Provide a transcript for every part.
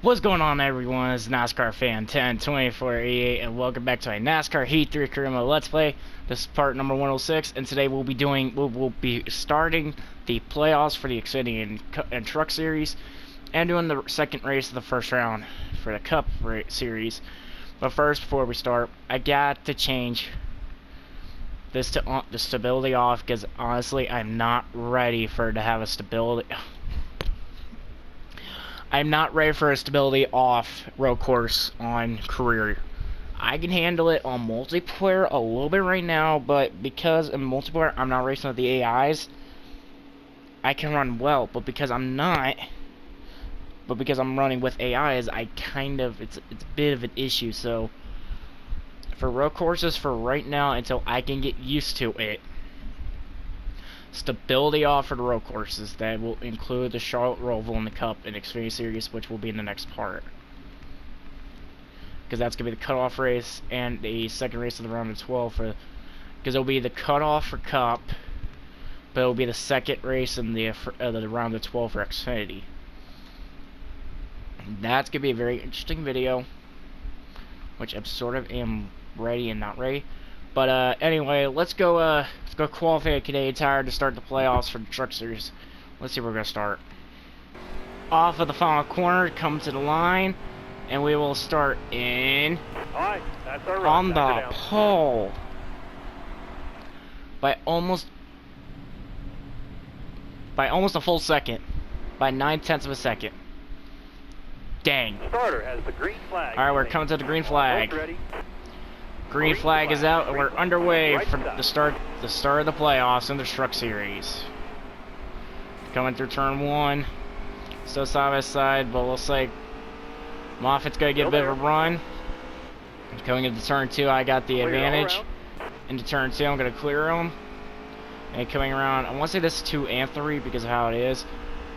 What's going on, everyone? It's NASCAR fan 102488, and welcome back to a NASCAR Heat 3 career mode Let's Play. This is part number 106, and today we'll be starting the playoffs for the Xfinity and Truck Series, and doing the second race of the first round for the Cup Series. But first, before we start, I got to change this to the stability off, because honestly, I'm not ready for it to have a stability. I'm not ready for a stability off road course on career. I can handle it on multiplayer a little bit right now, but because in multiplayer I'm not racing with the AIs, I can run well. But because I'm running with AIs, it's a bit of an issue. So for road courses for right now, until I can get used to it, stability off for the road courses. That will include the Charlotte Roval and the Cup and Xfinity Series, which will be in the next part, because that's gonna be the cutoff race and the second race of the round of 12 for, because it'll be the cutoff for Cup, but it'll be the second race in the round of 12 for Xfinity. That's gonna be a very interesting video, which I'm sort of am ready and not ready. But anyway, let's go qualify a Canadian Tire to start the playoffs for the Truck Series. Let's see where we're gonna start. Off of the final corner, come to the line, and we will start in on the pole by almost a full second, by 9/10 of a second. Dang. Starter has the green flag. All right, we're coming to the green flag. Green flag is out, and we're underway for the start of the playoffs in the Truck Series. Coming through turn 1, still side by side, but looks like Moffitt's gonna get a bit of a run. Coming into turn 2, I got the advantage. Into turn 2, I'm gonna clear him. And coming around, I want to say this is 2 and 3 because of how it is,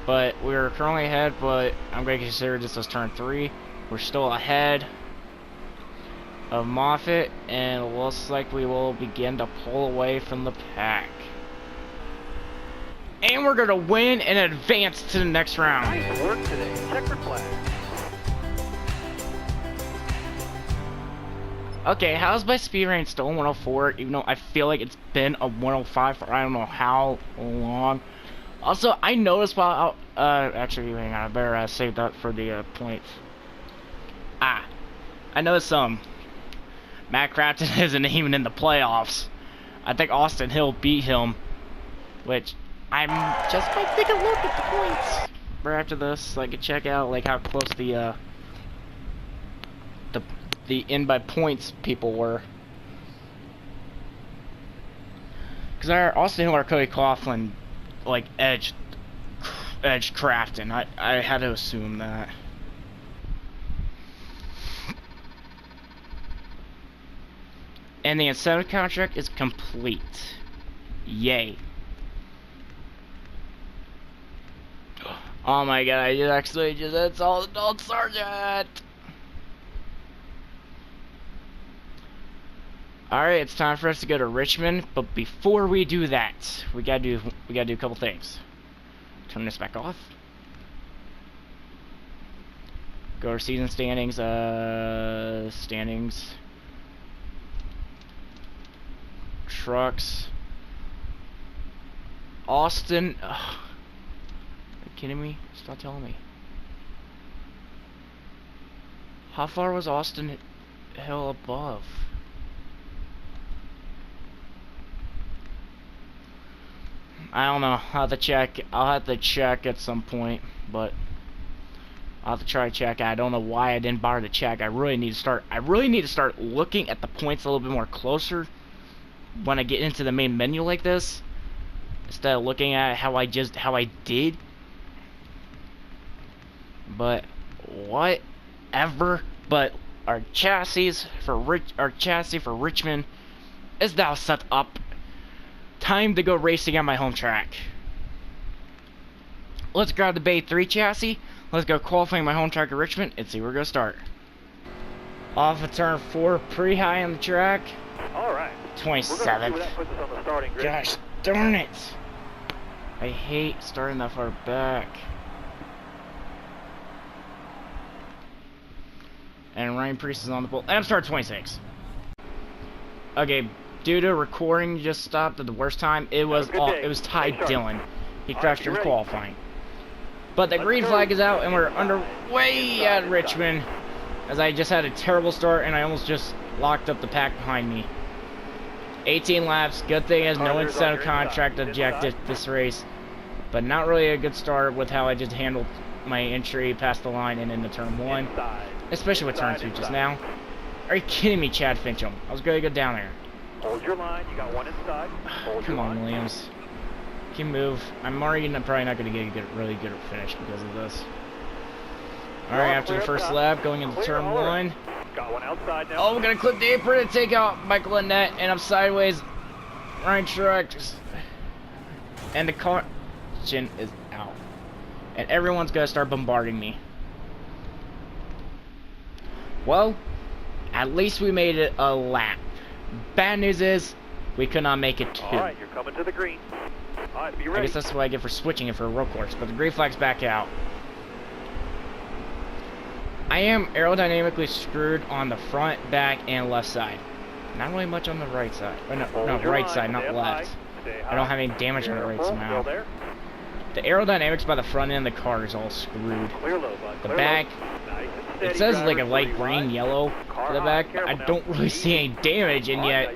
but we're currently ahead. But I'm gonna consider this as turn 3. We're still ahead of Moffitt, and it looks like we will begin to pull away from the pack. And we're gonna win and advance to the next round. Nice work today. Checkered flag. Okay, how's my speed range still 104, even though I feel like it's been a 105 for I don't know how long? Also, I noticed while actually, hang on, I better save that for the points. I noticed Matt Crafton isn't even in the playoffs. I think Austin Hill beat him, which I'm just might take a look at the points right after this, so I can check out like how close the in by points people were. Because our Austin Hill or Cody Coughlin like edged Crafton. I had to assume that. And the incentive contract is complete. Yay. Oh my god, I just installed Adult Sergeant! Alright, it's time for us to go to Richmond, but before we do that, we gotta do a couple things. Turn this back off. Go to season standings, Trucks. Austin. Ugh. Are you kidding me? Stop telling me. How far was Austin Hill above? I don't know. I'll have to check. I'll have to check at some point, but I'll have to try to check. I don't know why I didn't bother to check. I really need to start looking at the points a little bit more closer when I get into the main menu like this, instead of looking at how I did. But whatever. But our chassis for Richmond is now set up. Time to go racing on my home track. Let's grab the Bay 3 chassis. Let's go qualifying my home track at Richmond and see where we're gonna start. Off of turn 4, pretty high on the track. All right. 27th. Gosh darn it. I hate starting that far back. And Ryan Priest is on the pole. And I'm starting 26. Okay, due to recording just stopped at the worst time, it was Ty Dillon. He crashed during qualifying. But the green flag is out, and we're underway at Richmond. As I just had a terrible start, and I almost just locked up the pack behind me. 18 laps. Good thing has no incentive contract objective this race. But not really a good start with how I just handled my entry past the line and into turn 1. Especially with turn 2 just now. Are you kidding me, Chad Fincham? I was going to go down there. Hold your line. You got one inside. Come on, Williams. Can you move? I'm already probably not going to get a really good finish because of this. Alright, after the first lap, going into turn 1. Got one outside now. Oh, we're going to clip the apron and take out Michael Annette, and I'm sideways. Ryan Truex. And the caution is out. And everyone's going to start bombarding me. Well, at least we made it a lap. Bad news is, we could not make it 2. Alright, you're coming to the green. Alright, be ready. I guess that's what I get for switching it for a road course, but the green flag's back out. I am aerodynamically screwed on the front, back, and left side. Not really much on the right side. Or no, right side, not left. I don't have any damage on the right somehow. The aerodynamics by the front end of the car is all screwed. The back, it says like a light green, yellow for the back, but I don't really see any damage, and yet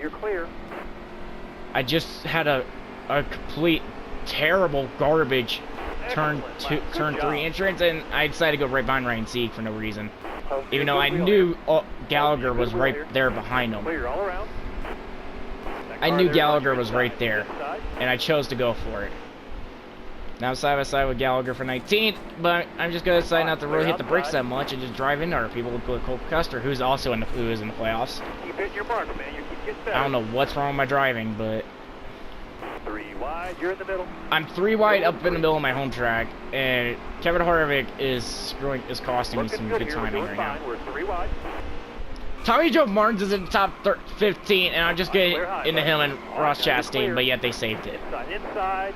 I just had a complete terrible garbage turn 3 entrance, and I decided to go right behind Ryan Sieg for no reason. Even though I knew Gallagher was right there behind him. I knew Gallagher was right there, and I chose to go for it. Now I'm side by side with Gallagher for 19th, but I'm just gonna decide not to really hit the brakes that much and just drive into other people with Cole Custer, who's also in the playoffs. Keep hitting your mark, man. You keep getting better. I don't know what's wrong with my driving, but 3 wide, you're in the middle. I'm 3 wide up in the middle of my home track, and Kevin Harvick is costing me some good timing right now. We're 3 wide. Tommy Joe Martins is in the top 15, and I'm just getting into him and Ross Chastain, but yet they saved it. Inside.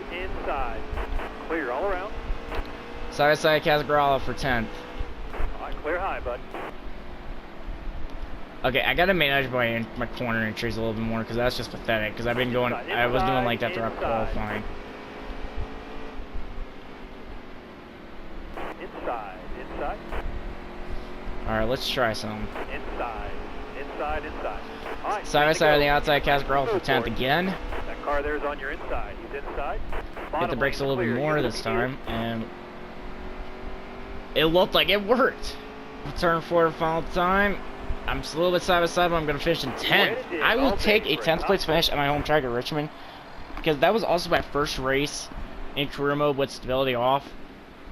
Clear all around. Side by side Casgarala for 10th. Alright, clear high, bud. Okay, I gotta manage my corner entries a little bit more because that's just pathetic. Because I've been going, I was doing like that throughout qualifying. Inside. All right, let's try some. Inside. All right, side by side on the outside, Casgarala for 10th again. That car there's on your inside. He's inside. Hit the brakes a little bit more this time, and it looked like it worked. Turn 4 final time. I'm a little bit side by side, but I'm going to finish in 10th. I will take a 10th place finish at my home track at Richmond, because that was also my first race in career mode with stability off.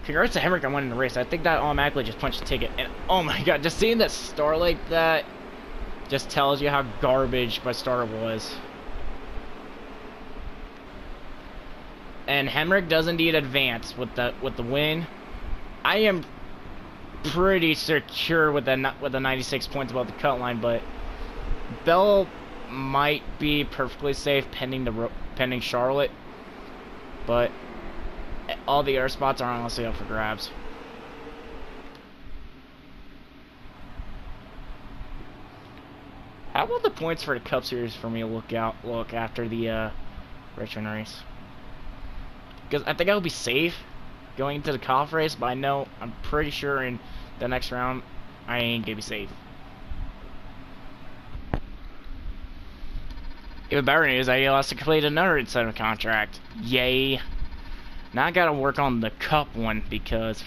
Congrats to Hemrick on winning the race. I think that automatically just punched the ticket. And oh my god, just seeing that star like that just tells you how garbage my star was. And Hemrick does indeed advance with the win. I am pretty secure with the 96 points above the cut line, but Bell might be perfectly safe pending Charlotte, but all the air spots are honestly up for grabs. How about the points for the Cup Series for me to look after the Richmond race? Because I think I'll be safe going into the Coff race, but I'm pretty sure in the next round I ain't gonna be safe. Even better news, I also completed another incentive contract. Yay. Now I gotta work on the Cup one, because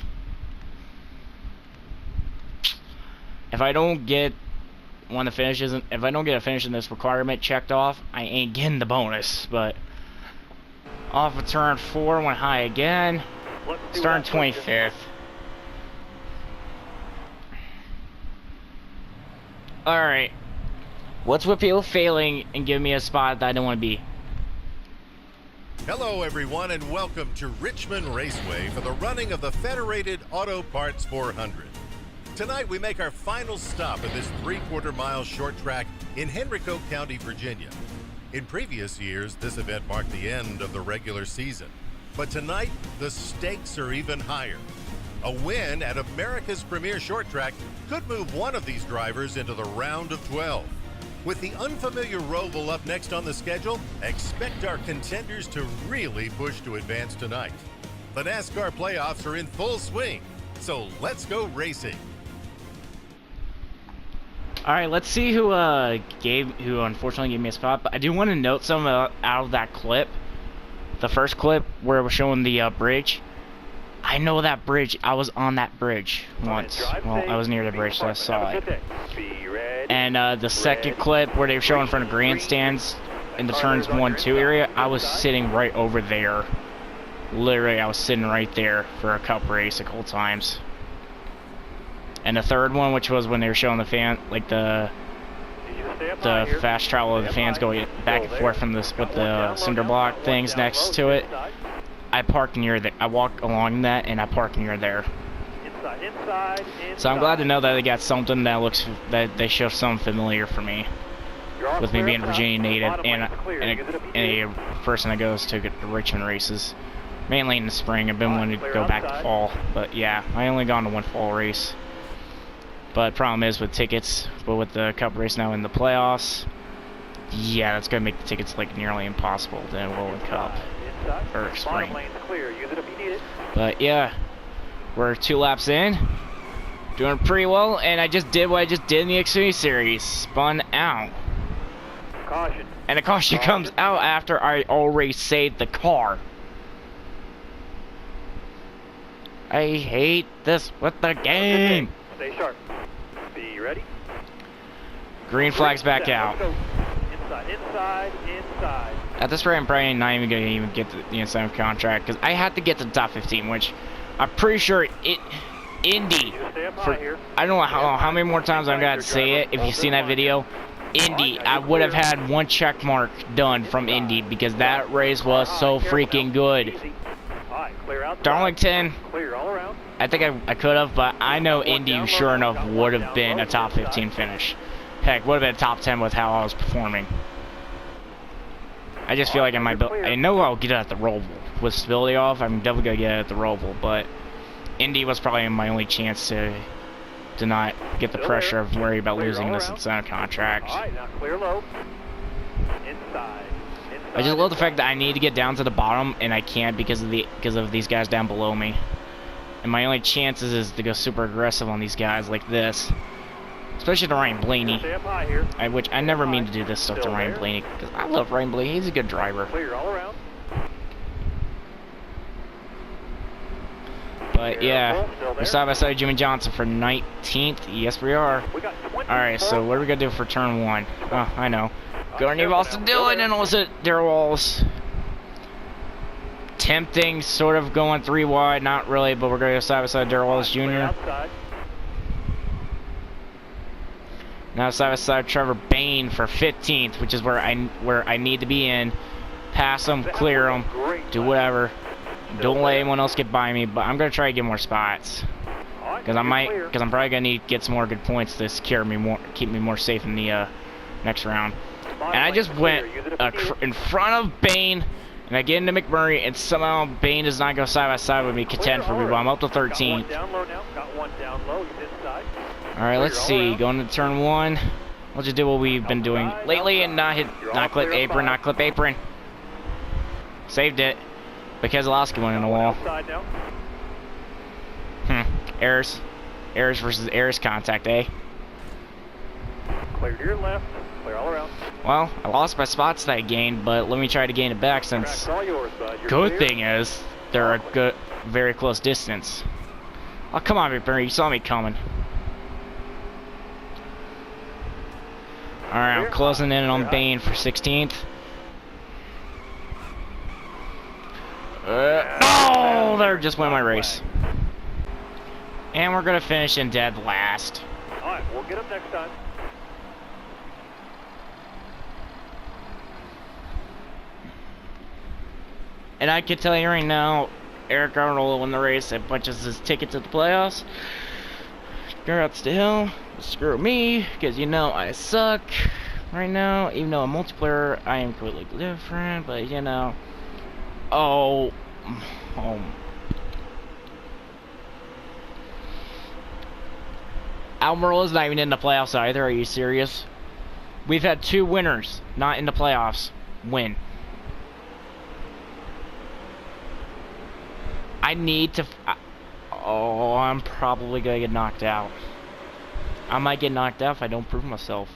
if I don't get one of the finishes, if I don't get a finish in this requirement checked off, I ain't getting the bonus. But off of turn 4, went high again. Starting 25th. Alright. What's with people failing and giving me a spot that I don't want to be? Hello everyone, and welcome to Richmond Raceway for the running of the Federated Auto Parts 400. Tonight we make our final stop at this 3/4 mile short track in Henrico County, Virginia. In previous years, this event marked the end of the regular season. But tonight, the stakes are even higher. A win at America's premier short track could move one of these drivers into the round of 12. With the unfamiliar Roval up next on the schedule, expect our contenders to really push to advance tonight. The NASCAR playoffs are in full swing, so let's go racing. All right, let's see who unfortunately gave me a spot. But I do want to note something out of that clip, the first clip where it was showing the bridge. I know that bridge. I was on that bridge once. Well, I was near the bridge, so I saw it. And the second clip where they were showing in front of grandstands in the turns 1-2 area, I was sitting right over there. Literally, I was sitting right there for a cup race a couple times. And the third one, which was when they were showing the fan, like the fast travel of the fans going back and forth from this with the cinder block things next to it. I parked near that. I walked along that, and I parked near there. So I'm glad to know that they got something that they show something familiar for me, with me being a Virginia native and a person that goes to the Richmond races, mainly in the spring. I've been wanting to go back to fall, but yeah, I only gone to one fall race. But problem is with tickets, but with the cup race now in the playoffs, yeah, that's gonna make the tickets like nearly impossible to enroll in Cup or spring. But yeah, we're 2 laps in, doing pretty well, and I just did what I just did in the Xfinity Series, spun out. Caution. And the caution comes out after I already saved the car. I hate this with the game. Stay sharp. Be ready. Green flag's back out. Inside. At this rate, I'm probably not even going to get the incentive contract, because I had to get to the top 15, which I'm pretty sure Indy, I don't know how many more times I'm going to say it. If you've seen that video, Indy, I would have had 1 check mark done from Indy, because that race was so freaking good. Darlington, I think I could have, but I know Indy sure enough would have been a top 15 finish. Heck, would have been a top 10 with how I was performing. I just feel like I know I'll get it at the Roval. With stability off, I'm definitely going to get it at the Roval, but Indy was probably my only chance to not get the pressure of worry about losing this incentive contract. I just love the fact that I need to get down to the bottom, and I can't because of these guys down below me. And my only chances is to go super aggressive on these guys like this. Especially to Ryan Blaney, which I never mean to do this stuff to Ryan Blaney, because I love Ryan Blaney. He's a good driver. But yeah, we're side by side Jimmy Johnson for 19th. Yes, we are. Alright, so what are we going to do for turn 1? Oh, I know. Gardner Boston Dillon, and was it Darrell Wallace? Tempting, sort of going 3 wide, not really, but we're going to go side by side Darrell Wallace Jr. Now side by side Trevor Bain for 15th, which is where I need to be in. Pass him, clear him, do whatever. Don't let anyone else get by me, but I'm gonna try to get more spots. Because I'm probably gonna need to get some more good points to secure me more, keep me more safe in the next round. And I just went in front of Bain, and I get into McMurray, and somehow Bain does not go side by side with me, contend for me, but I'm up to 13th. Alright, let's see. Going to turn 1. We'll just do what we've been doing lately and not clip apron. Saved it. Because Keselowski went in the wall. Errors. Errors versus errors contact, eh? Clear to your left. Clear all around. Well, I lost my spots that I gained, but let me try to gain it back since good thing is they're a very close distance. Oh, come on, McMurray. You saw me coming. Alright, I'm closing in on Bain for 16th. Oh, there just went my race. And we're going to finish in dead last. Alright, we'll get him next time. And I can tell you right now, Eric Arnold will win the race and punches his ticket to the playoffs. Congrats to him. Screw me, because you know I suck right now. Even though in multiplayer I am completely different, but you know. Almirola's not even in the playoffs either. Are you serious? We've had 2 winners not in the playoffs win. I need to. Oh, I'm probably gonna get knocked out. I might get knocked out if I don't prove myself.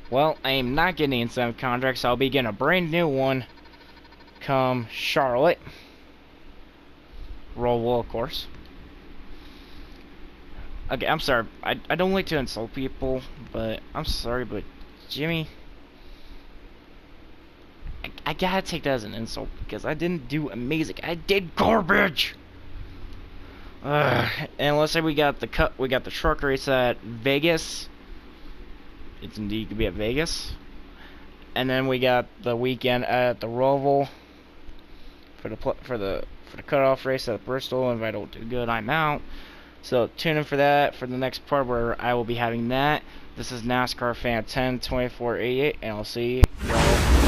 Well, I am not getting the incentive contract, so I'll be getting a brand new one come Charlotte. Roll, of course. Okay, I'm sorry. I don't like to insult people, but I'm sorry, but Jimmy, I gotta take that as an insult because I didn't do amazing. I did garbage. And let's say we got the truck race at Vegas. It's indeed gonna be at Vegas, and then we got the weekend at the Roval for the cutoff race at Bristol. And if I don't do good, I'm out. So tune in for that for the next part where I will be having that. This is NASCAR Fan 102488, and I'll see y'all.